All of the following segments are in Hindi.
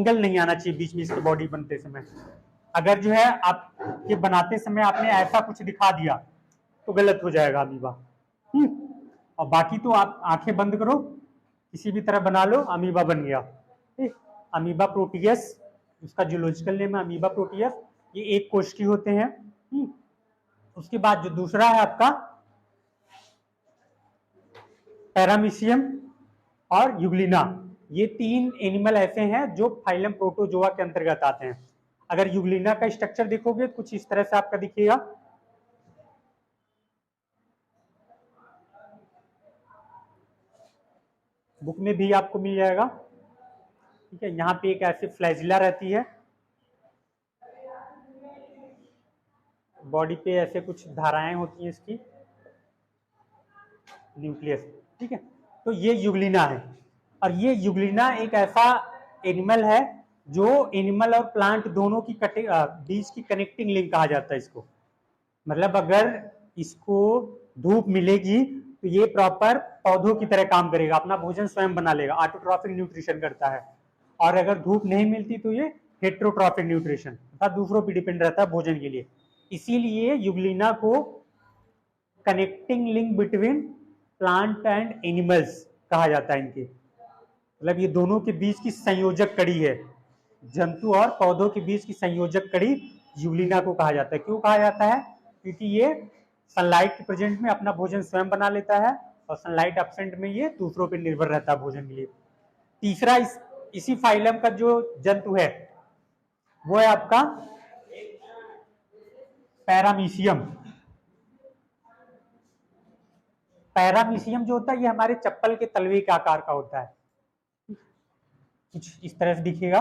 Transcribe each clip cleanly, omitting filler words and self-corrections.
एंगल नहीं आना चाहिए बीच में इसके बॉडी बनते समय। अगर जो है आप ये बनाते समय आपने ऐसा कुछ दिखा दिया तो गलत हो जाएगा अमीबा। और बाकी तो आप आंखें बंद करो, किसी भी तरह बना लो, अमीबा बन गया। अमीबा प्रोटियस, उसका जूलॉजिकल नेम है अमीबा प्रोटियस। ये एक कोशिकी होते हैं। उसके बाद जो दूसरा है आपका पैरामीशियम और यूग्लिना, ये तीन एनिमल ऐसे हैं जो फाइलम प्रोटोजोआ के अंतर्गत आते हैं। अगर यूग्लिना का स्ट्रक्चर देखोगे तो कुछ इस तरह से आपका दिखेगा। बुक में भी आपको मिल जाएगा, ठीक है। यहाँ पे एक ऐसी फ्लैजिला रहती है, बॉडी पे ऐसे कुछ धाराएं होती हैं इसकी, न्यूक्लियस, ठीक है। तो ये यूग्लिना है। और ये यूग्लिना एक ऐसा एनिमल है जो एनिमल और प्लांट दोनों की बीच की कनेक्टिंग लिंक कहा जाता है इसको। मतलब अगर इसको धूप मिलेगी तो ये प्रॉपर पौधों की तरह काम करेगा, अपना भोजन स्वयं बना लेगा, ऑटोट्रॉफिक न्यूट्रिशन करता है। और अगर धूप नहीं मिलती तो ये हेट्रोट्रॉफिक न्यूट्रिशन, अर्थात दूसरों पर डिपेंड रहता है भोजन के लिए। इसीलिए यूग्लिना को connecting link between plant and animals कहा जाता है इनके। मतलब ये दोनों के बीच की संयोजक कड़ी है, जंतु और पौधों के बीच की संयोजक कड़ी यूग्लिना को कहा जाता है। क्यों कहा जाता है? क्योंकि ये सनलाइट के प्रेजेंट में अपना भोजन स्वयं बना लेता है और सनलाइट एब्सेंट में ये दूसरों पर निर्भर रहता है भोजन के लिए। तीसरा इसी फाइलम का जो जंतु है वो है आपका पैरामीशियम। पैरामीशियम जो होता है ये हमारे चप्पल के तलवे के आकार का होता है, कुछ इस तरह से दिखेगा।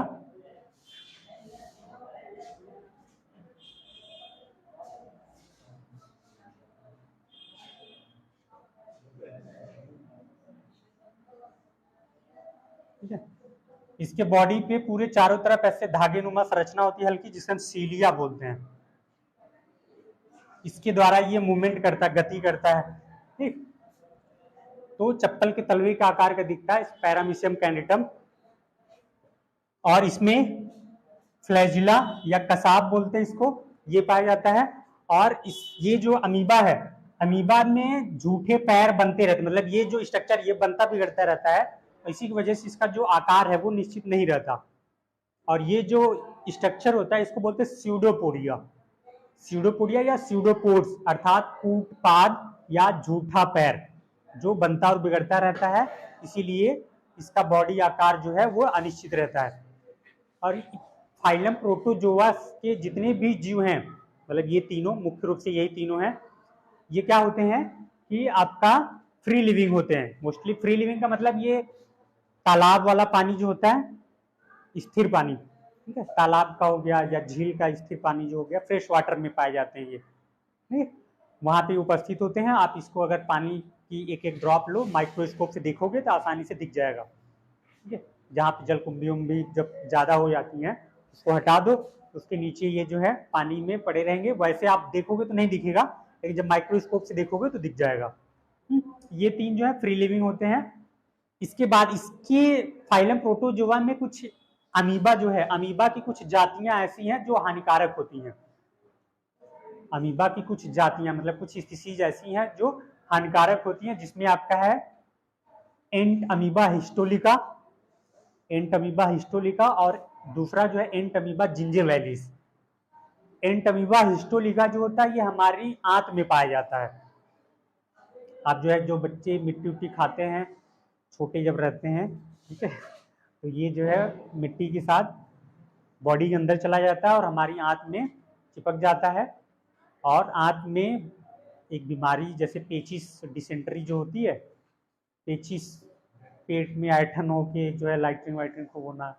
ठीक है, इसके बॉडी पे पूरे चारों तरफ ऐसे धागे नुमा संरचना होती है हल्की, जिसे हम सीलिया बोलते हैं। इसके द्वारा ये मूवमेंट करता है, गति करता है। ठीक, तो चप्पल के तलवे के आकार का दिखता है इस पैरामीशियम कैंडिटम। और इसमें फ्लैजिला या कसाब बोलते हैं इसको, ये पाया जाता है। और ये जो अमीबा है, अमीबा में झूठे पैर बनते रहते, मतलब ये जो स्ट्रक्चर ये बनता बिगड़ता रहता है, इसी की वजह से इसका जो आकार है वो निश्चित नहीं रहता। और ये जो स्ट्रक्चर होता है इसको बोलते हैं स्यूडोपोडिया। स्यूडोपोडिया या स्यूडोपोड्स अर्थात कूटपाद या झूठा पैर, जो बनता और बिगड़ता रहता है, इसीलिए इसका बॉडी आकार जो है वो अनिश्चित रहता है। और फाइलम प्रोटोजोआ के जितने भी जीव हैं, मतलब ये तीनों मुख्य रूप से यही तीनों हैं, ये क्या होते हैं कि आपका फ्री लिविंग होते हैं। मोस्टली फ्री लिविंग का मतलब ये तालाब वाला पानी जो होता है, स्थिर पानी, ठीक है, तालाब का हो गया या झील का स्थिर पानी जो हो गया, फ्रेश वाटर में पाए जाते हैं ये, ठीक है, वहां पे उपस्थित होते हैं। आप इसको अगर पानी की एक एक ड्रॉप लो, माइक्रोस्कोप से देखोगे तो आसानी से दिख जाएगा। ठीक है, जहाँ पे जलकुंभी उम्भी जब ज्यादा हो जाती हैं उसको हटा दो, उसके नीचे ये जो है पानी में पड़े रहेंगे। वैसे आप देखोगे तो नहीं दिखेगा, लेकिन जब माइक्रोस्कोप से देखोगे तो दिख जाएगा। ये तीन जो है फ्री लिविंग होते हैं। इसके बाद इसके फाइलम प्रोटोजोआ में कुछ अमीबा जो है, अमीबा की कुछ जातियां ऐसी हैं जो हानिकारक होती हैं। अमीबा की कुछ जातियां मतलब कुछ स्पीसीज ऐसी हैं जो हानिकारक होती हैं, जिसमें आपका है एंट अमीबा हिस्टोलिका, एंट अमीबा हिस्टोलिका, और दूसरा जो है एंट अमीबा जिंजेवैलिस। एंट अमीबा हिस्टोलिका जो होता है ये हमारी आंत में पाया जाता है। आप जो है जो बच्चे मिट्टी उट्टी खाते हैं छोटे जब रहते हैं, ठीक है, तो ये जो है मिट्टी के साथ बॉडी के अंदर चला जाता है और हमारी आंत में चिपक जाता है। और आंत में एक बीमारी जैसे पेचिस डिसेंट्री जो होती है, पेचिस, पेट में ऐठन हो के जो है लाइट्रिन वाइट्रिन को होना,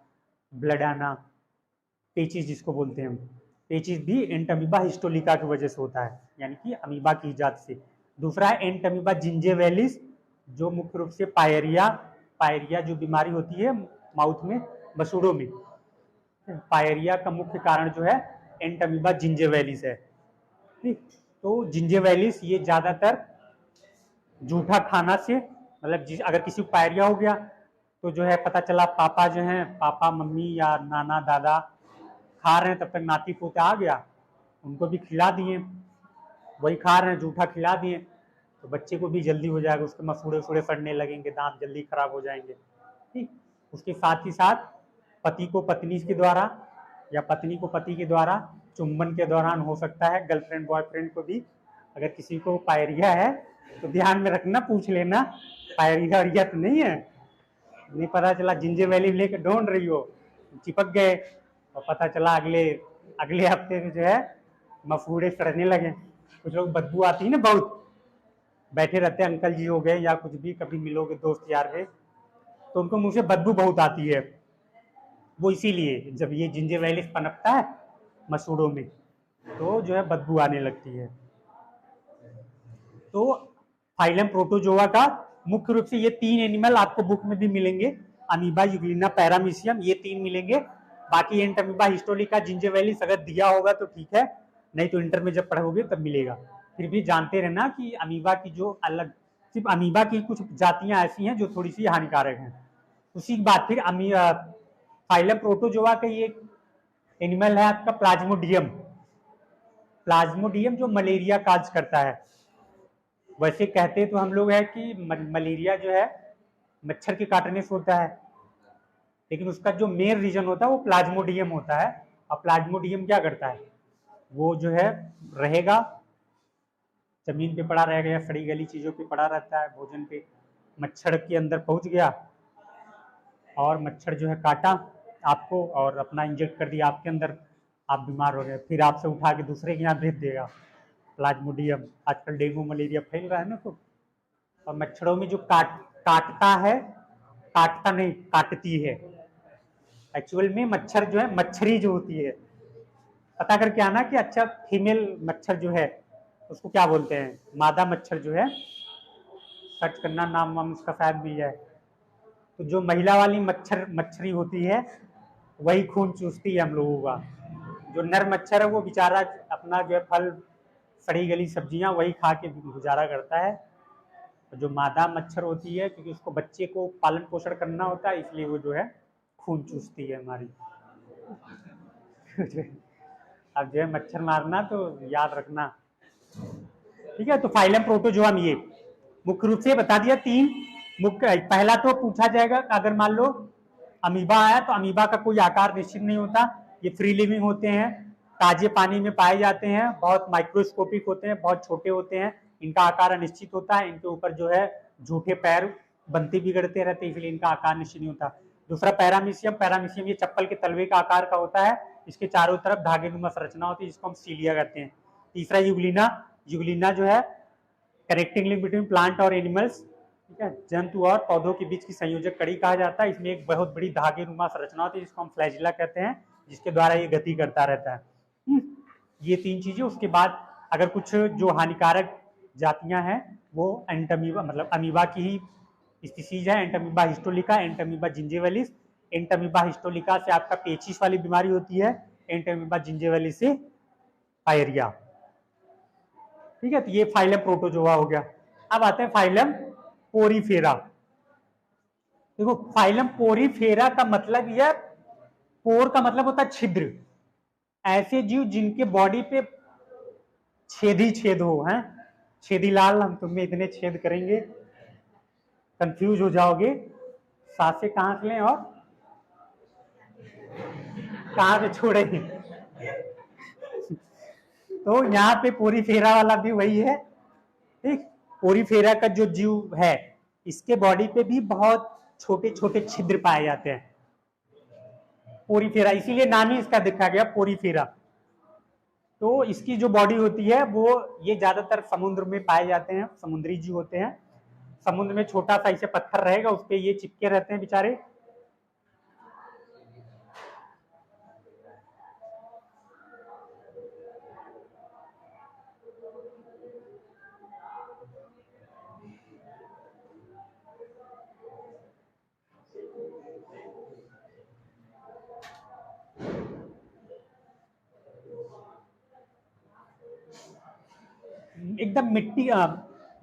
ब्लड आना, पेचिस जिसको बोलते हैं हम, पेचिस भी एंट अमीबा हिस्टोलिका की वजह से होता है, यानी कि अमीबा की जात से। दूसरा है एंट अमीबा जिंजेवैलिस, जो मुख्य रूप से पायरिया जो बीमारी होती है माउथ में, मसूड़ों में, पायरिया का मुख्य कारण जो है एंट अमीबा जिंजेवैलिस है। ठीक, तो जिंजेवैलिस ये ज्यादातर जूठा खाना से, मतलब अगर किसी को पायरिया हो गया तो जो है पता चला पापा जो है, पापा मम्मी या नाना दादा खा रहे हैं, तब तक नाती पोता आ गया, उनको भी खिला दिए, वही खा रहे हैं, जूठा खिला दिए, तो बच्चे को भी जल्दी हो जाएगा, उसके मसूड़े उसूड़े सड़ने लगेंगे, दांत जल्दी खराब हो जाएंगे। ठीक, उसके साथ ही साथ पति को पत्नी के द्वारा या पत्नी को पति के द्वारा चुंबन के दौरान हो सकता है, गर्लफ्रेंड बॉयफ्रेंड को भी। अगर किसी को पायरिया है तो ध्यान में रखना, पूछ लेना पायरिया तो नहीं है, नहीं पता चला जिंजर वैली लेकर ढूंढ रही हो, चिपक गए और पता चला अगले हफ्ते में जो है मसूड़े सड़ने लगे। कुछ लोग बदबू आती है ना बहुत, बैठे रहते हैं, अंकल जी हो गए या कुछ भी, कभी मिलोगे दोस्त यार के, तो उनको मुंह से बदबू बहुत आती है, वो इसीलिए जब ये जिंजर वैलिस पनपता है मसूड़ों में तो जो है बदबू आने लगती है। तो फाइलम प्रोटोजोआ का मुख्य रूप से ये 3 एनिमल आपको बुक में भी मिलेंगे, अमीबा, यूग्लिना, पैरामीशियम, ये 3 मिलेंगे। बाकी एंटमीबा, हिस्टोलिका, जिंजर वैलिस अगर दिया होगा तो ठीक है, नहीं तो इंटर में जब पढ़ोगे तब मिलेगा। फिर भी जानते रहना कि अमीबा की जो अलग, सिर्फ अमीबा की कुछ जातियां ऐसी हैं जो थोड़ी सी हानिकारक हैं। उसी के बाद फिर फाइलम प्रोटोजोआ का ये एनिमल है आपका प्लाज्मोडियम। प्लाज्मोडियम जो मलेरिया काज करता है। वैसे कहते तो हम लोग है कि मलेरिया जो है मच्छर के काटने से होता है, लेकिन उसका जो मेन रीजन होता है वो प्लाज्मोडियम होता है। और प्लाज्मोडियम क्या करता है, वो जो है रहेगा जमीन पे पड़ा रहेगा या सड़ी गली चीजों पे पड़ा रहता है, भोजन पे, मच्छर के अंदर पहुंच गया और मच्छर जो है काटा आपको और अपना इंजेक्ट कर दिया आपके अंदर, आप बीमार हो गए, फिर आपसे उठा के दूसरे के यहाँ भेज देगा। प्लाज्मोडियम, आजकल डेंगू मलेरिया फैल रहा है ना, तो और मच्छरों में जो काटता है, काटता नहीं काटती है, एक्चुअल में मच्छर जो है, मच्छरी जो होती है, पता करके आना कि अच्छा फीमेल मच्छर जो है उसको क्या बोलते हैं, मादा मच्छर जो है, सर्च करना नाम वाम उसका शायद मिल जाए। तो जो महिला वाली मच्छरी होती है वही खून चूसती है हम लोगों का। जो नर मच्छर है वो बेचारा अपना जो है फल, सड़ी गली सब्जियां वही खा के गुजारा करता है। जो मादा मच्छर होती है, क्योंकि उसको बच्चे को पालन पोषण करना होता है, इसलिए वो जो है खून चूसती है हमारी। अब जो है मच्छर मारना तो याद रखना, ठीक है। तो फाइलम प्रोटोजोआ ये मुख्य रूप से बता दिया 3 मुख्य। पहला तो पूछा जाएगा अगर मान लो अमीबा आया, तो अमीबा का कोई आकार निश्चित नहीं होता, ये फ्री लिविंग होते हैं, ताजे पानी में पाए जाते हैं, बहुत माइक्रोस्कोपिक होते हैं, बहुत छोटे होते हैं, इनका आकार अनिश्चित होता है, इनके ऊपर जो है झूठे पैर बनते बिगड़ते रहते हैं, इसलिए इनका आकार निश्चित नहीं होता। दूसरा पैरामीशियम, पैरामीशियम ये चप्पल के तलवे का आकार का होता है, इसके चारों तरफ धागेनुमा संरचना होती है जिसको हम सीलिया कहते हैं। तीसरा यूग्लिना, यूग्लिना जो है कनेक्टिंग लिंक बिटवीन प्लांट और एनिमल्स, ठीक है, जंतु और पौधों के बीच की संयोजक कड़ी कहा जाता है। इसमें एक बहुत बड़ी धागेनुमा संरचना होती है जिसको हम फ्लैजिला कहते हैं, जिसके द्वारा ये गति करता रहता है। ये 3 चीजें। उसके बाद अगर कुछ जो हानिकारक जातियां हैं वो एंटमीबा, मतलब अमीबा की ही स्पीसीज है, Entamoeba histolytica, Entamoeba gingivalis. Entamoeba histolytica से आपका पेचिश वाली बीमारी होती है, एंटमीबा जिंजिविलिस से पायरिया, ठीक है। तो ये फाइलम प्रोटोजोआ हो गया। अब आते हैं फाइलम पोरीफेरा। देखो फाइलम पोरीफेरा का मतलब यह, पोर का मतलब होता है छिद्र, ऐसे जीव जिनके बॉडी पे छेद ही छेद हो, हैं छेदी लाल, हम तुम्हें इतने छेद करेंगे कंफ्यूज हो जाओगे, सांसें कहां से लें और कहां से छोड़ेंगे। तो यहाँ पे पोरीफेरा वाला भी वही है, ठीक। पोरीफेरा का जो जीव है इसके बॉडी पे भी बहुत छोटे छोटे छिद्र पाए जाते हैं, पोरीफेरा, इसीलिए नाम ही इसका देखा गया पोरीफेरा। तो इसकी जो बॉडी होती है वो, ये ज्यादातर समुद्र में पाए जाते हैं, समुद्री जीव होते हैं, समुद्र में छोटा सा ऐसे पत्थर रहेगा उस पर ये चिपके रहते हैं बेचारे। एकदम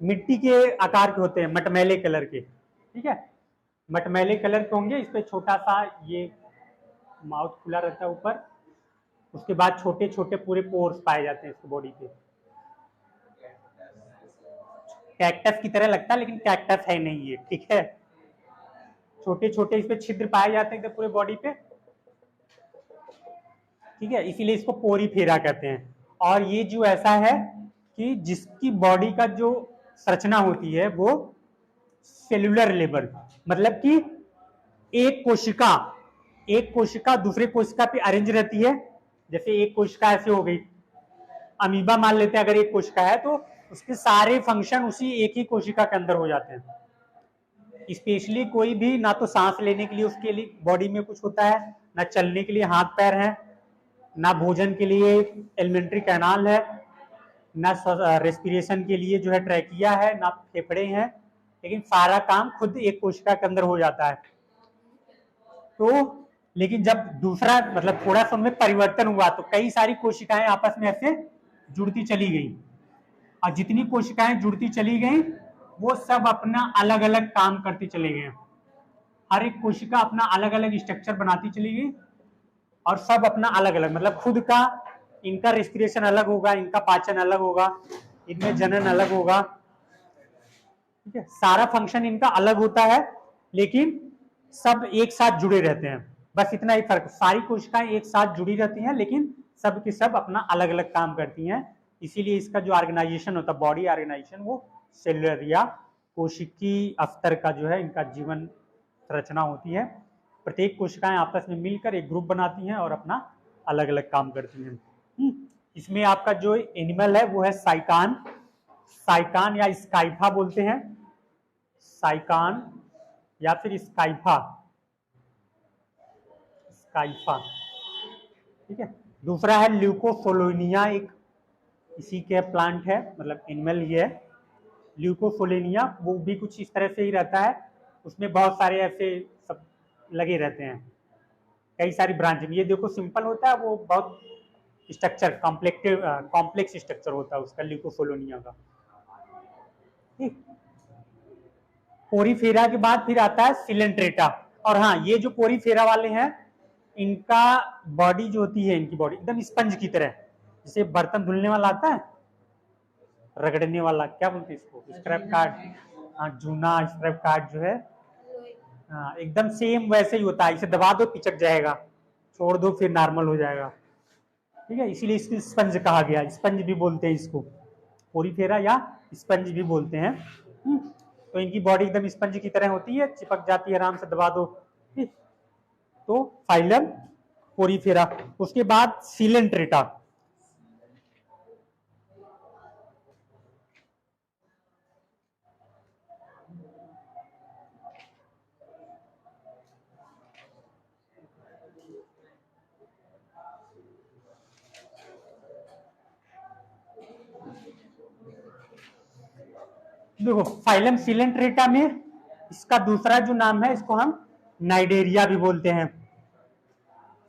मिट्टी के आकार के होते हैं, मटमैले कलर के, ठीक है, मटमैले कलर के होंगे, इस पे छोटा सा ये माउथ खुला रहता है ऊपर, उसके बाद छोटे छोटे पूरे पोर्स पाए जाते हैं इसकी बॉडी पे। कैक्टस की तरह लगता है लेकिन कैक्टस है नहीं ये, ठीक है। छोटे छोटे इस पे छिद्र पाए जाते हैं पूरे बॉडी पे, ठीक है, इसीलिए इसको पोरीफेरा कहते हैं। और ये जो ऐसा है कि जिसकी बॉडी का जो संरचना होती है वो सेलुलर लेवल, मतलब कि एक कोशिका दूसरे कोशिका पे अरेंज रहती है। जैसे एक कोशिका ऐसे हो गई, अमीबा मान लेते हैं, अगर एक कोशिका है तो उसके सारे फंक्शन उसी एक ही कोशिका के अंदर हो जाते हैं। स्पेशली कोई भी ना तो सांस लेने के लिए उसके लिए बॉडी में कुछ होता है, ना चलने के लिए हाथ पैर है, ना भोजन के लिए एलिमेंट्री कैनाल है, ना रेस्पिरेशन के लिए जो है ट्रैकिया है, ना फेफड़े हैं, लेकिन सारा काम खुद एक कोशिका के अंदर हो जाता है। तो लेकिन जब दूसरा मतलब थोड़ा सा उनमें परिवर्तन हुआ तो कई सारी कोशिकाएं आपस में ऐसे जुड़ती चली गई, और जितनी कोशिकाएं जुड़ती चली गई वो सब अपना अलग अलग काम करती चली गई। हर एक कोशिका अपना अलग अलग स्ट्रक्चर बनाती चली गई, और सब अपना अलग अलग मतलब खुद का, इनका रेस्पिरेशन अलग होगा, इनका पाचन अलग होगा, इनमें जनन अलग होगा, ठीक है, सारा फंक्शन इनका अलग होता है, लेकिन सब एक साथ जुड़े रहते हैं। बस इतना ही फर्क, सारी कोशिकाएं एक साथ जुड़ी रहती हैं लेकिन सब की सब अपना अलग अलग काम करती हैं। इसीलिए इसका जो ऑर्गेनाइजेशन होता है, बॉडी ऑर्गेनाइजेशन, वो सेलुलर या कोशिकीय स्तर का जो है इनका जीवन संरचना होती है। प्रत्येक कोशिकाएं आपस में मिलकर एक ग्रुप बनाती हैं और अपना अलग अलग काम करती हैं। इसमें आपका जो एनिमल है वो है साइकान, साइकान या स्काइफा बोलते हैं, साइकान या फिर स्काइफा, स्काइफा, ठीक है। दूसरा है ल्यूकोफोलिनिया, एक इसी के प्लांट है, मतलब एनिमल ये है ल्यूकोफोलिनिया। वो भी कुछ इस तरह से ही रहता है, उसमें बहुत सारे ऐसे सब लगे रहते हैं, कई सारी ब्रांच। ये देखो सिंपल होता है, वो बहुत स्ट्रक्चर कॉम्प्लेक्स स्ट्रक्चर होता है उसका, ल्यूकोफोलिनिया का। पोरीफेरा के बाद फिर आता है सिलेंट्रेटा। और हाँ, ये जो पोरीफेरा वाले हैं इनका बॉडी जो होती है, इनकी बॉडी एकदम स्पंज की तरह, जैसे बर्तन धुलने वाला आता है, रगड़ने वाला, क्या बोलते हैं इसको, स्क्रैप कार्ड, हाँ जूना स्क्रैप कार्ड जो है, हाँ एकदम सेम वैसे ही होता है। इसे दबा दो पिचक जाएगा, छोड़ दो फिर नॉर्मल हो जाएगा, ठीक है, इसीलिए इसको स्पंज कहा गया, स्पंज भी बोलते हैं इसको, पोरीफेरा या स्पंज भी बोलते हैं। तो इनकी बॉडी एकदम स्पंज की तरह होती है, चिपक जाती है आराम से, दबा दो, ठीक। तो फाइलम पोरीफेरा। उसके बाद सिलेंट्रेटा, देखो फाइलम सिलेंट्रेटा में इसका दूसरा जो नाम है, इसको हम नाइडेरिया भी बोलते हैं,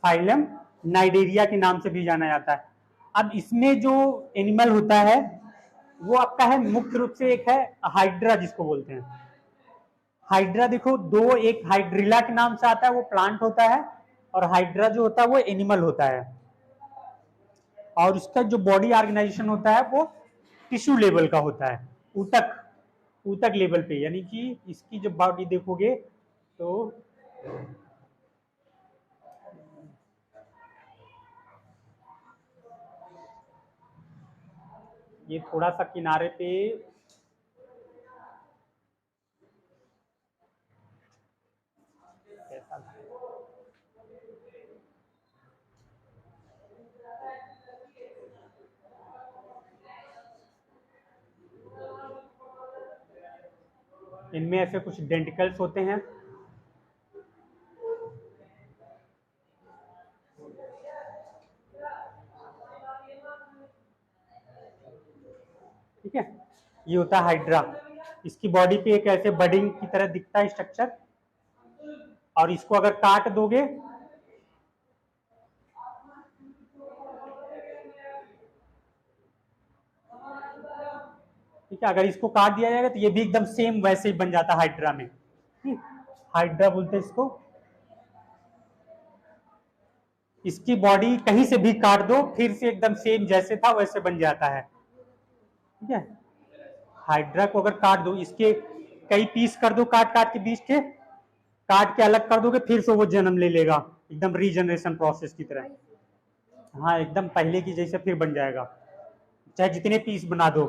फाइलम नाइडेरिया के नाम से भी जाना जाता है। अब इसमें जो एनिमल होता है वो आपका है मुख्य रूप से, एक है हाइड्रा जिसको बोलते हैं। हाइड्रा देखो दो, एक हाइड्रिला के नाम से आता है, वो प्लांट होता है, और हाइड्रा जो होता है वो एनिमल होता है। और इसका जो बॉडी ऑर्गेनाइजेशन होता है वो टिश्यू लेवल का होता है, ऊतक ऊतक लेवल पे, यानी कि इसकी जब बॉडी देखोगे तो ये थोड़ा सा किनारे पे इनमें ऐसे कुछ डेंटिकल्स होते हैं, ठीक है, ये होता है हाइड्रा। इसकी बॉडी पे एक ऐसे बडिंग की तरह दिखता है स्ट्रक्चर, और इसको अगर काट दोगे ठीक है, अगर इसको काट दिया जाएगा तो ये भी एकदम सेम वैसे ही बन जाता है हाइड्रा में। हाइड्रा बोलते हैं इसको। इसकी बॉडी कहीं से भी काट दो फिर से एकदम सेम जैसे था वैसे बन जाता है, ठीक है। हाइड्रा को अगर काट दो, इसके कई पीस कर दो काट काट के बीच के, काट के अलग कर दोगे फिर से वो जन्म ले लेगा, एकदम रीजनरेशन प्रोसेस की तरह। हाँ, एकदम पहले की जैसे फिर बन जाएगा, चाहे जितने पीस बना दो,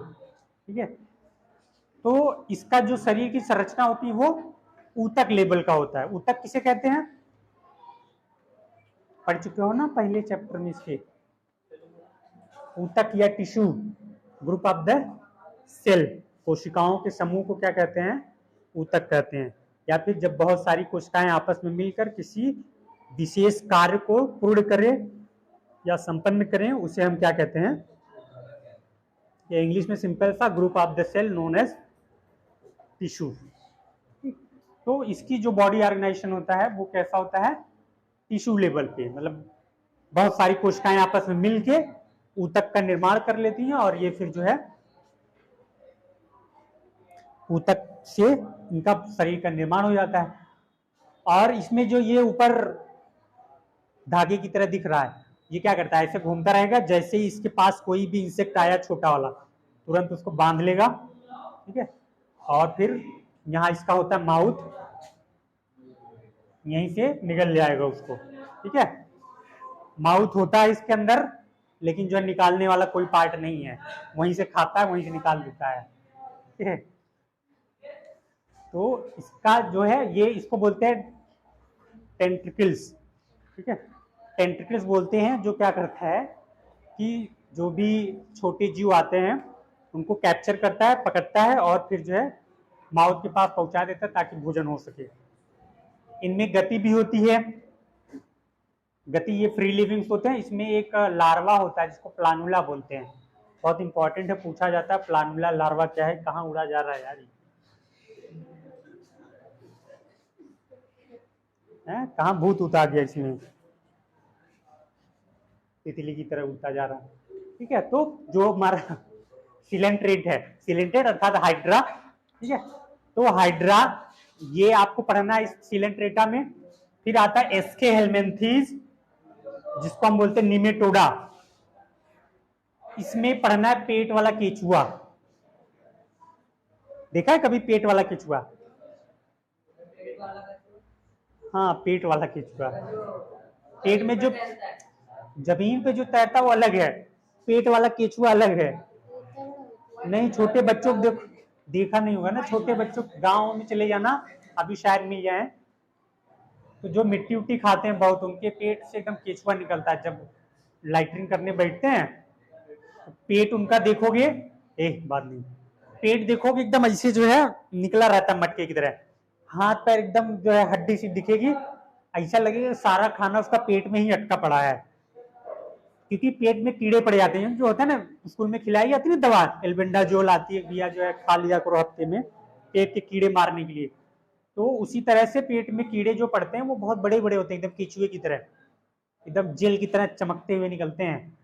ठीक है। तो इसका जो शरीर की संरचना होती है वो ऊतक लेवल का होता है। ऊतक किसे कहते हैं, पढ़ चुके हो ना पहले चैप्टर में इसके। ऊतक या tissue, group of the cell, कोशिकाओं के समूह को क्या कहते हैं, ऊतक कहते हैं। या फिर जब बहुत सारी कोशिकाएं आपस में मिलकर किसी विशेष कार्य को पूर्ण करें या संपन्न करें, उसे हम क्या कहते हैं, ये इंग्लिश में सिंपल सा group of the cell known as tissue. तो इसकी जो बॉडी ऑर्गेनाइजेशन होता है वो कैसा होता है, टिश्यू लेवल पे, मतलब बहुत सारी कोशिकाएं आपस में मिलके ऊतक का निर्माण कर लेती हैं और ये फिर जो है ऊतक से इनका शरीर का निर्माण हो जाता है। और इसमें जो ये ऊपर धागे की तरह दिख रहा है, ये क्या करता है, ऐसे घूमता रहेगा, जैसे ही इसके पास कोई भी इंसेक्ट आया छोटा वाला तुरंत उसको बांध लेगा, ठीक है। और फिर यहाँ इसका होता है माउथ, यहीं से निकल जाएगा उसको, ठीक है। माउथ होता है इसके अंदर, लेकिन जो है निकालने वाला कोई पार्ट नहीं है, वहीं से खाता है वहीं से निकाल देता है, ठीक है। तो इसका जो है ये, इसको बोलते हैं टेंट्रिकल्स, ठीक है। टेंट्रिकल्स बोलते हैं जो क्या करता है कि जो भी छोटे जीव आते हैं उनको कैप्चर करता है, पकड़ता है और फिर जो है माउथ के पास पहुंचा देता है ताकि भोजन हो सके। इनमें गति भी होती है, गति, ये फ्री लिविंग्स होते हैं। इसमें एक लार्वा होता है जिसको प्लानुला बोलते हैं, बहुत इंपॉर्टेंट है, पूछा जाता है प्लानुला लार्वा क्या है। कहाँ उड़ा जा रहा है यार, कहाँ भूत उतार गया इसमें, तितली की तरह उड़ता जा रहा है, ठीक है। तो जो हमारा सिलेंट्रेट है, सिलेंट्रेट अर्थात हाइड्रा, ठीक है। तो हाइड्रा ये आपको पढ़ना है इस सिलेंट्रेटा में। फिर आता है एस्के हेलमेंथीज जिसको हम बोलते हैं निमेटोडा, इसमें पढ़ना है पेट वाला केचुआ। देखा है कभी पेट वाला केचुआ, हाँ पेट वाला केचुआ, पेट में जो जमीन पे जो तैरता वो अलग है, पेट वाला केचुआ अलग है। नहीं, छोटे बच्चों को देखा नहीं होगा ना, छोटे बच्चों गांव में चले जाना, अभी शायद मिल जाए, तो जो मिट्टी उट्टी खाते हैं बहुत, उनके पेट से एकदम केचुआ निकलता है। जब लाइटरिंग करने बैठते हैं तो पेट उनका देखोगे, बात नहीं, पेट देखोगे एकदम ऐसे जो है निकला रहता है मटके की तरह, हाथ पैर एकदम जो है हड्डी सी दिखेगी, ऐसा लगेगा सारा खाना उसका पेट में ही अटका पड़ा है, क्योंकि पेट में कीड़े पड़ जाते हैं। जो होता है ना स्कूल में खिलाई जाती है दवा, एल्बेंडाजोल आती है, भैया जो है खा लिया करो हफ्ते में पेट के कीड़े मारने के लिए। तो उसी तरह से पेट में कीड़े जो पड़ते हैं वो बहुत बड़े बड़े होते हैं, एकदम केचुए की तरह, एकदम जेल की तरह चमकते हुए निकलते हैं।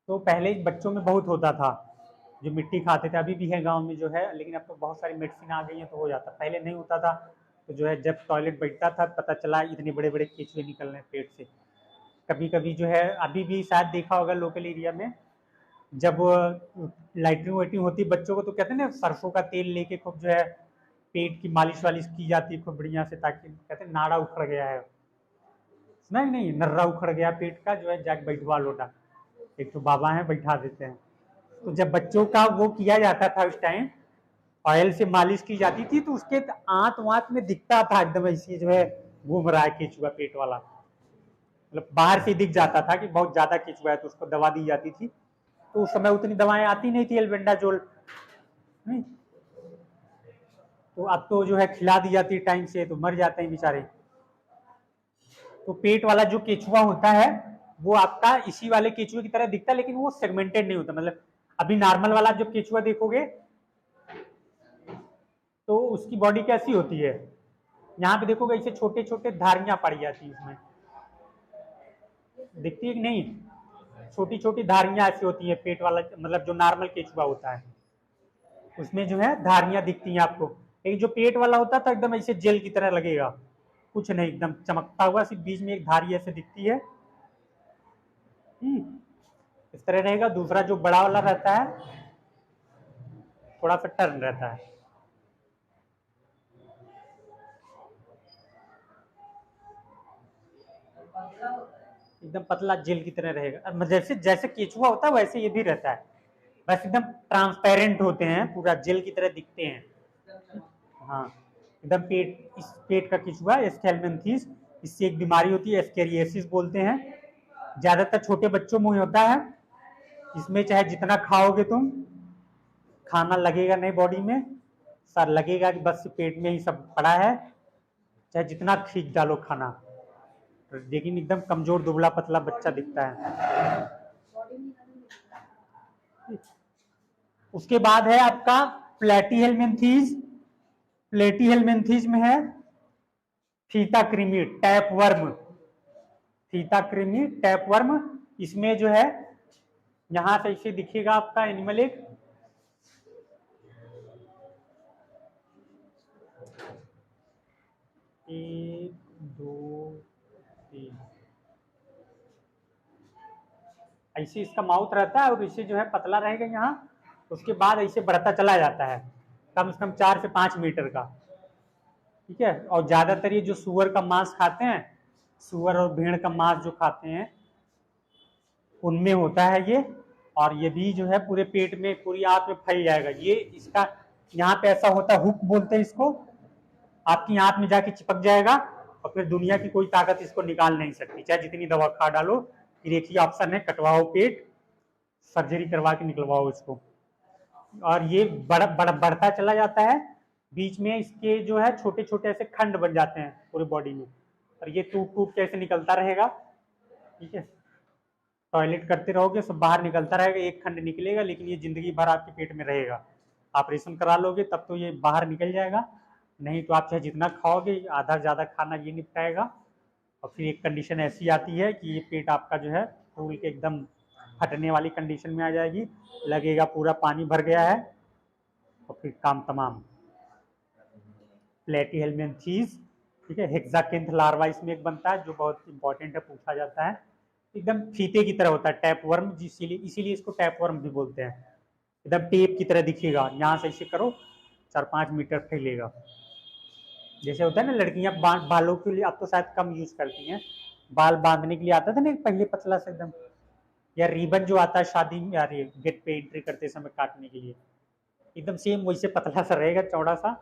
तो पहले बच्चों में बहुत होता था जो मिट्टी खाते थे, अभी भी है गांव में जो है, लेकिन अब तो बहुत सारी मेडिसिन आ गई है तो हो जाता, पहले नहीं होता था। तो जो है जब टॉयलेट बैठता था पता चला इतने बड़े बड़े केचुए निकल रहे हैं पेट से। कभी कभी जो है अभी भी शायद देखा होगा लोकल एरिया में, जब लाइटरिंग वाइटरिंग होती है बच्चों को तो कहते हैं ना सरसों का तेल लेके खूब जो है पेट की मालिश वालिश की जाती है खूब बढ़िया से, ताकि कहते हैं नाड़ा उखड़ गया है, सुना ही नहीं, नर्रा उखड़ गया पेट का, जो है जाके बैठवा लोटा, एक तो बाबा है बैठा देते हैं। तो जब बच्चों का वो किया जाता था उस टाइम, ऑयल से मालिश की जाती थी, तो उसके आंत वात में दिखता था एकदम ऐसे जो है घूम रहा है केचुआ पेट वाला, मतलब बाहर से दिख जाता था कि बहुत ज्यादा केचुआ है, तो उसको दवा दी जाती थी। तो उस समय उतनी दवाएं आती नहीं थी, एल्बेंडाजोल नहीं, तो अब तो जो है खिला दी जाती है टाइम से, तो मर जाते हैं बेचारे। तो पेट वाला जो केचुआ होता है वो आपका इसी वाले केचुए की तरह दिखता है, लेकिन वो सेगमेंटेड नहीं होता। मतलब अभी नॉर्मल वाला जो केचुआ देखोगे तो उसकी बॉडी कैसी होती है, यहाँ पे देखोगे ऐसे छोटे छोटे धारियां पड़ी जाती है उसमें, दिखती है कि नहीं, छोटी छोटी धारियां ऐसी होती है पेट वाला, मतलब जो नॉर्मल केचुआ होता है उसमें जो है धारियां दिखती हैं आपको। एक जो पेट वाला होता था एकदम ऐसे जेल की तरह लगेगा, कुछ नहीं, एकदम चमकता हुआ, सिर्फ बीच में एक धारी ऐसे दिखती है। इस तरह रहेगा। दूसरा जो बड़ा वाला रहता है थोड़ा सा टर्न रहता है। एकदम पतला जेल की तरह रहेगा, जैसे जैसे केचुआ होता है वैसे ये भी रहता है, बस एकदम ट्रांसपेरेंट होते हैं, पूरा जेल की तरह दिखते हैं। हाँ, एकदम पेट, इस पेट का केचुआ एस्केलमेंथीस, इससे एक बीमारी होती है एस्केरियासिस बोलते हैं, ज्यादातर छोटे बच्चों में होता है। इसमें चाहे जितना खाओगे तुम, खाना लगेगा नहीं बॉडी में, सर लगेगा कि बस पेट में ही सब पड़ा है, चाहे जितना खींच डालो खाना, लेकिन एकदम कमजोर दुबला पतला बच्चा दिखता है। उसके बाद है आपका प्लेटीहेलमिन्थीज। प्लेटीहेलमिन्थीज में है थीटाक्रिमी टैपवर्म। थीटाक्रिमी टैपवर्म, इसमें जो है यहां से इसे दिखेगा आपका एनिमल एक, एक दो तीन, ऐसे इसका माउथ रहता है और इसे जो है पतला रहेगा यहाँ, उसके बाद ऐसे बढ़ता चला जाता है कम से कम 4 से 5 मीटर का, ठीक है। और ज्यादातर ये जो सुअर का मांस खाते हैं, सुअर और भेड़ का मांस जो खाते हैं उनमें होता है ये, और ये भी जो है पूरे पेट में, पूरी आंत में फैल जाएगा ये। इसका यहाँ पे ऐसा होता है, हुक बोलते हैं इसको, आपकी आंत में जाके चिपक जाएगा और फिर दुनिया की कोई ताकत इसको निकाल नहीं सकती, चाहे जितनी दवा खा डालो। फिर एक ही ऑप्शन है, कटवाओ पेट, सर्जरी करवा के निकलवाओ इसको। और ये बढ़ता चला जाता है, बीच में इसके जो है छोटे छोटे ऐसे खंड बन जाते हैं पूरी बॉडी में, और ये टूट टूट के ऐसे निकलता रहेगा, ठीक है। टॉयलेट करते रहोगे सब बाहर निकलता रहेगा, एक खंड निकलेगा, लेकिन ये जिंदगी भर आपके पेट में रहेगा। ऑपरेशन करा लोगे तब तो ये बाहर निकल जाएगा, नहीं तो आप चाहे जितना खाओगे आधा ज्यादा खाना ये निपटाएगा। और फिर एक कंडीशन ऐसी आती है कि ये पेट आपका जो है फूल के एकदम फटने वाली कंडीशन में आ जाएगी, लगेगा पूरा पानी भर गया है, और फिर काम तमाम। प्लेटीहेलमिन्थीज, ठीक है। हेक्साकेंथ लार्वा इसमें एक बनता है जो बहुत इंपॉर्टेंट है, पूछा जाता है। एकदम फीते की तरह होता है टैपवर्म, इसीलिए इसको टैपवर्म भी बोलते हैं। एकदम टेप की तरह दिखेगा, यहाँ से इसे करो 4-5 मीटर फैलेगा। जैसे होता है ना लड़कियां बालों के लिए, अब तो शायद कम यूज करती हैं, बाल बांधने के लिए आता था ना पहले पतला सा एकदम, या रिबन जो आता है शादी में, यार ये गेट पे एंट्री करते समय काटने के लिए, एकदम सेम वैसे पतला सा रहेगा, चौड़ा सा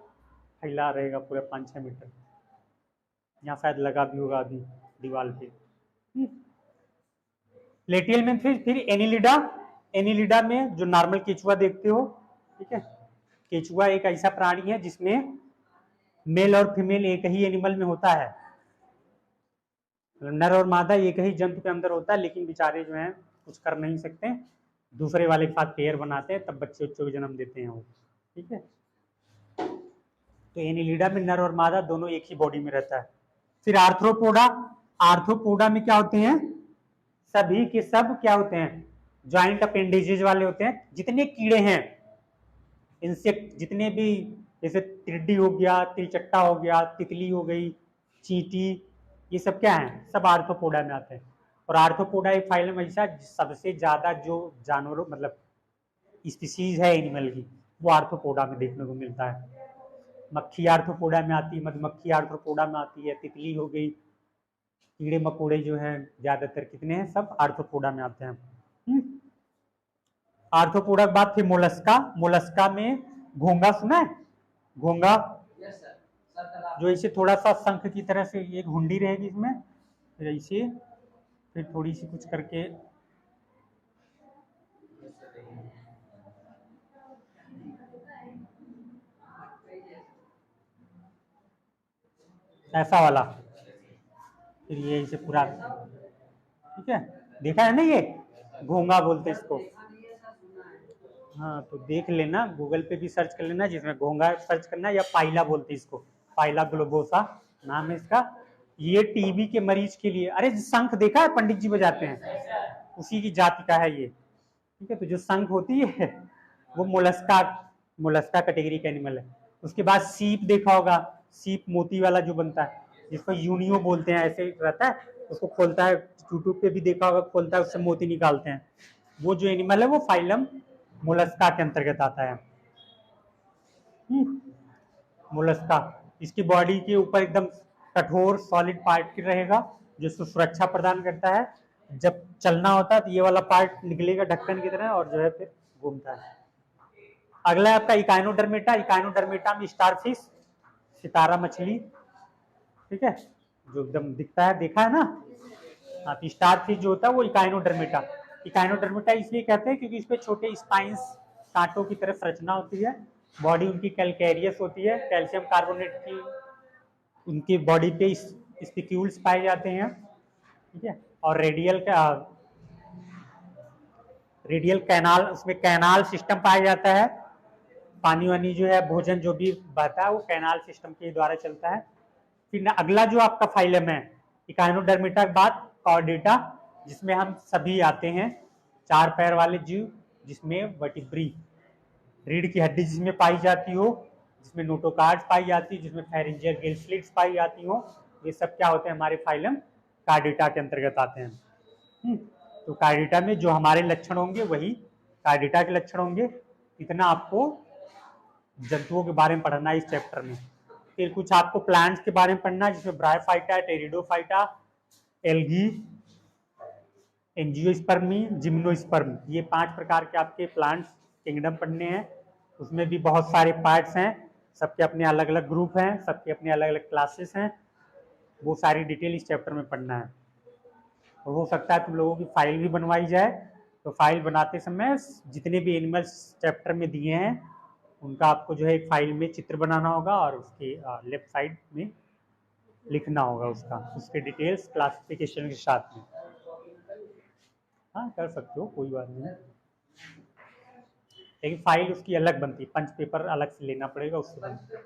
फैला रहेगा पूरा 5-6 मीटर। यहाँ शायद लगा भी होगा अभी दीवार पे। प्लेटीहेलमिन्थीज। फिर एनिलिडा। एनिलिडा में जो नॉर्मल केचुआ देखते हो, ठीक है, केचुआ एक ऐसा प्राणी है जिसमें मेल और फीमेल एक ही एनिमल में होता है, नर और मादा एक ही जंतु के अंदर होता है, लेकिन बेचारे जो हैं कुछ कर नहीं सकते, दूसरे वाले के साथ पेयर बनाते हैं, तब बच्चे को जन्म देते हैं वो, ठीक है। तो एनिलिडा में नर और मादा दोनों एक ही बॉडी में रहता है। फिर आर्थ्रोपोडा। आर्थ्रोपोडा में क्या होते हैं, सभी के सब क्या होते हैं, ज्वाइंट अपेंडेजेज वाले होते हैं। जितने कीड़े हैं, इंसेक्ट जितने भी, जैसे तिड्डी हो गया, तिलचट्टा हो गया, तितली हो गई, चींटी, ये सब क्या है, सब आर्थ्रोपोडा में आते हैं। और आर्थ्रोपोडा एक फाइलम ऐसा सबसे ज्यादा जो जानवरों मतलब स्पीसीज है एनिमल की, वो आर्थ्रोपोडा में देखने को मिलता है। मक्खी आर्थ्रोपोडा में आती है, मधुमक्खी आर्थ्रोपोडा में आती है, तितली हो गई, कीड़े मकोड़े जो हैं ज्यादातर कितने हैं, सब आर्थ्रोपोडा में आते हैं। आर्थ्रोपोडा के बाद फिर मोलस्का। मोलस्का में घोंगा सुना है, घोंगा जो इसे थोड़ा सा शंख की तरह से एक हुंडी रहेगी इसमें, फिर ऐसे फिर थोड़ी सी कुछ करके ऐसा वाला, फिर ये इसे पूरा, ठीक है, देखा है ना, ये घोंगा बोलते हैं इसको। हाँ तो देख लेना, गूगल पे भी सर्च कर लेना, जिसमें घोंगा सर्च करना, या पाइला बोलते हैं इसको, पाइला ग्लोबोसा नाम है इसका। ये टीबी के मरीज के लिए, अरे शंख देखा है पंडित जी बजाते हैं, उसी की जाति का है ये, ठीक है। तो जो शंख होती है वो मोलस्का, मोलस्का कैटेगरी का एनिमल है। उसके बाद सीप देखा होगा, सीप मोती वाला जो बनता है, जिसको यूनियो बोलते हैं, ऐसे रहता है, उसको खोलता है, यूट्यूब पे भी देखा होगा, खोलता है, उससे मोती निकालते हैं। वो जो एनिमल है वो फाइलम मोलस्का के अंतर्गत आता है। मोलस्का, इसकी बॉडी के ऊपर एकदम कठोर सॉलिड पार्ट रहेगा जो इसको सुरक्षा प्रदान करता है। जब चलना होता है तो ये वाला पार्ट निकलेगा ढक्कन की तरह और जो है फिर घूमता है। अगला है आपका इकाइनोडर्मेटा। इकाइनोडर्मेटा में स्टारफिश, सितारा मछली, ठीक है, जो एकदम दिखता है, देखा है ना। हाँ, तो स्टारफिश जो होता है वो इकाइनोडर्मेटा। इकाइनोडर्मेटा इसलिए कहते हैं क्योंकि इसपे छोटे स्पाइंस, कांटों की तरह संरचना होती है। बॉडी उनकी कैलकेरियस होती है, कैल्शियम कार्बोनेट की उनकी बॉडी पे स्पिक्यूल्स पाए जाते हैं, ठीक है। और रेडियल कैनाल, उसमें कैनाल सिस्टम पाया जाता है। पानी वानी जो है, भोजन जो भी बहता है वो कैनाल सिस्टम के द्वारा चलता है। फिर अगला जो आपका फाइलम है इकाइनोडर्मेटा के बाद कॉर्डेटा, जिसमें हम सभी आते हैं, 4 पैर वाले जीव, जिसमें वर्टिब्री, रीढ़ की हड्डी जिसमें पाई जाती हो, जिसमें नोटोकार्ड्स पाई जाती है, जिसमें फेरिंजियल गिल स्लिट्स पाई जाती हो, ये सब क्या होते हैं, हमारे फाइलम कार्डेटा के अंतर्गत आते हैं। तो कार्डेटा में जो हमारे लक्षण होंगे वही कार्डेटा के लक्षण होंगे। इतना आपको जंतुओं के बारे में पढ़ना है इस चैप्टर में। फिर कुछ आपको प्लांट्स के बारे में पढ़ना है, जिसमें bryophyta, pteridophyta, algae, angiospermae, gymnosperm, ये 5 प्रकार के आपके प्लांट्स किंगडम पढ़ने हैं। उसमें भी बहुत सारे पार्ट्स हैं, सबके अपने अलग अलग ग्रुप हैं, सबके अपने अलग अलग क्लासेस हैं। वो सारी डिटेल इस चैप्टर में पढ़ना है। और हो सकता है तुम लोगों की फाइल भी बनवाई जाए, तो फाइल बनाते समय जितने भी एनिमल्स चैप्टर में दिए हैं उनका आपको जो है एक फाइल में चित्र बनाना होगा और उसके लेफ्ट साइड में लिखना होगा उसके डिटेल्स क्लासिफिकेशन के साथ में। हाँ, कर सकते हो, कोई बात नहीं, लेकिन फाइल उसकी अलग बनती है, पंच पेपर अलग से लेना पड़ेगा, उससे बनती है।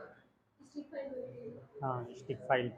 हाँ, स्टिक फाइल।